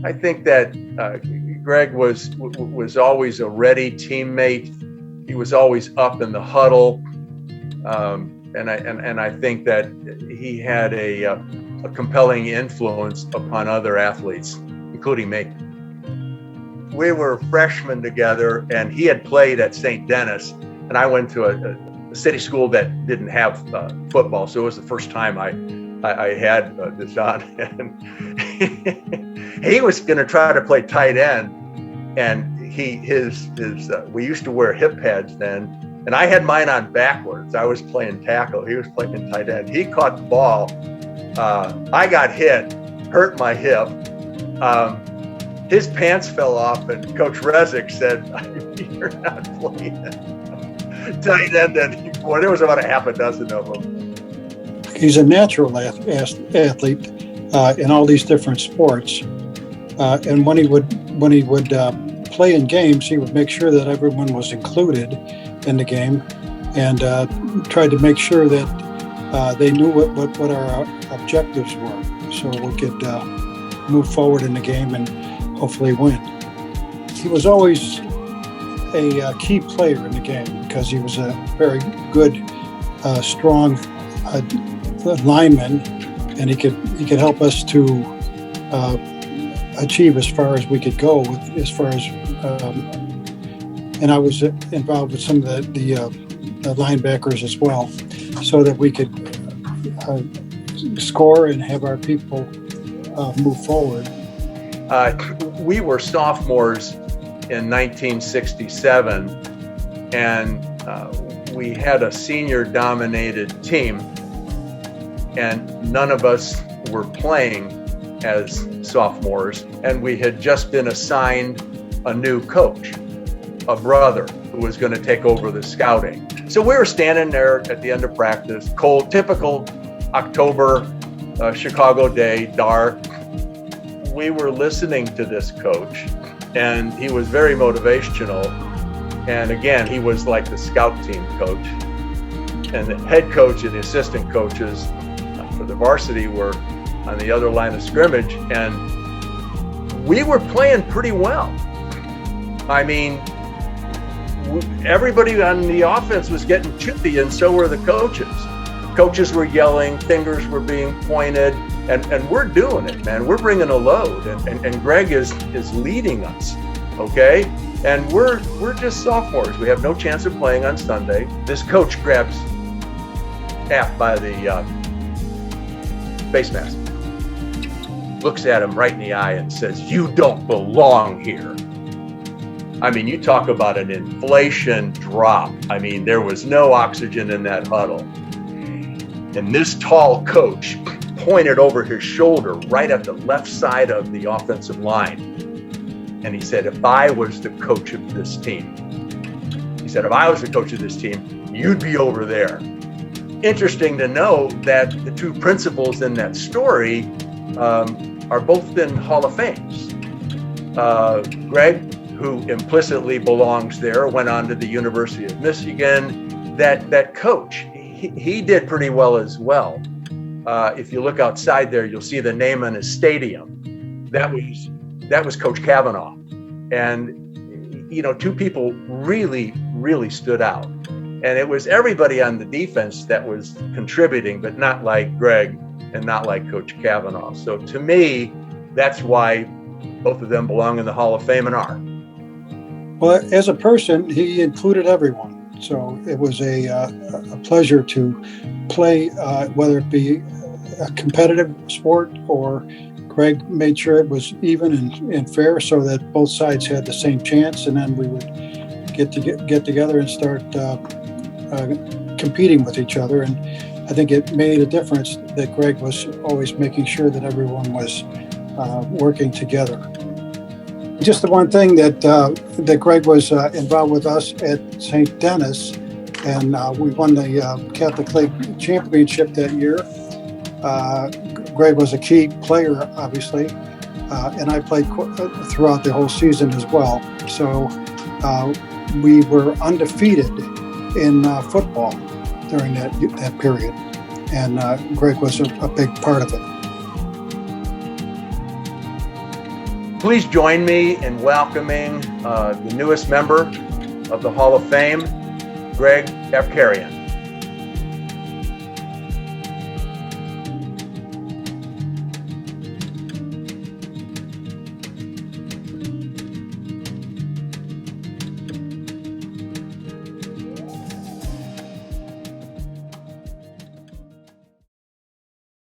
I think that Greg was always a ready teammate. He was always up in the huddle, and I think that he had a compelling influence upon other athletes, including me. We were freshmen together, and he had played at St. Denis, and I went to a city school that didn't have football, so it was the first time I had this on. And he was going to try to play tight end, and we used to wear hip pads then, and I had mine on backwards. I was playing tackle. He was playing tight end. He caught the ball. I got hit, hurt my hip. His pants fell off, and Coach Rezick said, "You're not playing tight end anymore." There was about a half a dozen of them. He's a natural athlete in all these different sports, and when he would play in games, he would make sure that everyone was included in the game, and tried to make sure that they knew what our objectives were, so we could move forward in the game and hopefully win. He was always a key player in the game because he was a very good, strong lineman, and he could help us to achieve as far as we could go. And I was involved with some of the linebackers as well, so that we could score and have our people move forward. We were sophomores in 1967, and we had a senior-dominated team, and none of us were playing as sophomores, and we had just been assigned a new coach, a brother who was going to take over the scouting. So we were standing there at the end of practice, cold, typical October Chicago day, dark. We were listening to this coach, and he was very motivational. And again, he was like the scout team coach. And the head coach and the assistant coaches for the varsity were on the other line of scrimmage, and we were playing pretty well. I mean, everybody on the offense was getting chippy, and so were the coaches. Coaches were yelling, fingers were being pointed, and we're doing it, man. We're bringing a load, and Greg is leading us, okay? And we're just sophomores. We have no chance of playing on Sunday. This coach grabs App by the face mask, looks at him right in the eye and says, "You don't belong here." I mean, you talk about an inflation drop. I mean, there was no oxygen in that huddle. And this tall coach pointed over his shoulder right at the left side of the offensive line. And he said, "If I was the coach of this team," he said, "if I was the coach of this team, you'd be over there." Interesting to know that the two principals in that story are both in Hall of Fames. Greg, who implicitly belongs there, went on to the University of Michigan. That coach, he did pretty well as well. If you look outside there, you'll see the name on his stadium. That was Coach Kavanaugh. And, you know, two people really, really stood out. And it was everybody on the defense that was contributing, but not like Greg and not like Coach Kavanaugh. So to me, that's why both of them belong in the Hall of Fame and are. Well, as a person, he included everyone. So it was a pleasure to play, whether it be a competitive sport or Greg made sure it was even and fair so that both sides had the same chance. And then we would get together and start competing with each other. And I think it made a difference that Greg was always making sure that everyone was working together. Just the one thing that Greg was involved with us at St. Denis, and we won the Catholic League championship that year. Greg was a key player, obviously, and I played throughout the whole season as well. So we were undefeated in football during that period, and Greg was a big part of it. Please join me in welcoming the newest member of the Hall of Fame, Greg Apkarian.